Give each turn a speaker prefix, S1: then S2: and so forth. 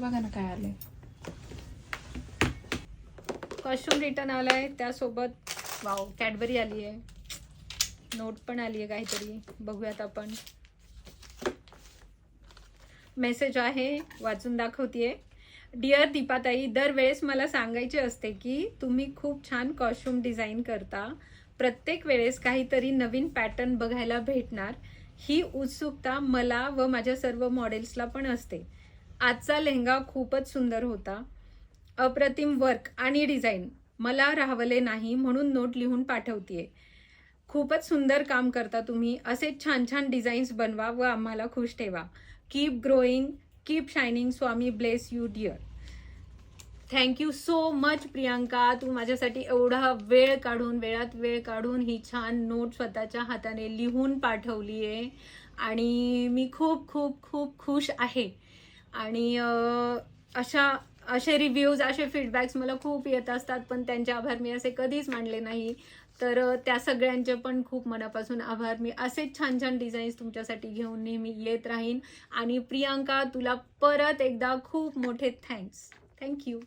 S1: बघा ना काय आलंय.
S2: कॉस्ट्युम रिटर्न आलाय, त्यासोबत वाव कॅडबरी आली आहे, नोट पण आली आहे काहीतरी, बघूयात आपण. मेसेज आहे, वाचून दाखवतेय. डिअर दीपाताई, दरवेळेस मला सांगायचे असते की तुम्ही खूप छान कॉस्ट्युम डिझाईन करता, प्रत्येक वेळेस काहीतरी नवीन पॅटर्न बघायला भेटणार ही उत्सुकता मला व माझ्या सर्व मॉडेल्सला पण असते. आजचा लेहंगा खूपच सुंदर होता, अप्रतिम वर्क आणि डिझाईन मला राहवले नाही म्हणून नोट लिहून पाठवतेय. खूपच सुंदर काम करता तुम्ही, असे छान छान डिझाईन्स बनवा व आम्हाला खुश ठेवा. Keep growing, keep shining, Swami bless you dear. Thank you so much Priyanka, तू माझ्यासाठी एवढा वेळात वेळ काढून ही छान नोट स्वतःच्या हाताने लिहून पाठवली आहे आणि मी खूप खूप खूप खुश आहे. आणि असे रिव्ह्यूज, असे फीडबॅक्स मला खूप येत असतात, पण त्यांचे आभार मी असे कधीच मानले नाही. तर त्या सगळ्यांचे पण खूप मनापासून आभार. मी असेच छान छान डिझाईन्स तुमच्यासाठी घेऊन नेहमी येत राहीन. आणि प्रियांका, तुला परत एकदा खूप मोठे थँक्स. थँक्यू.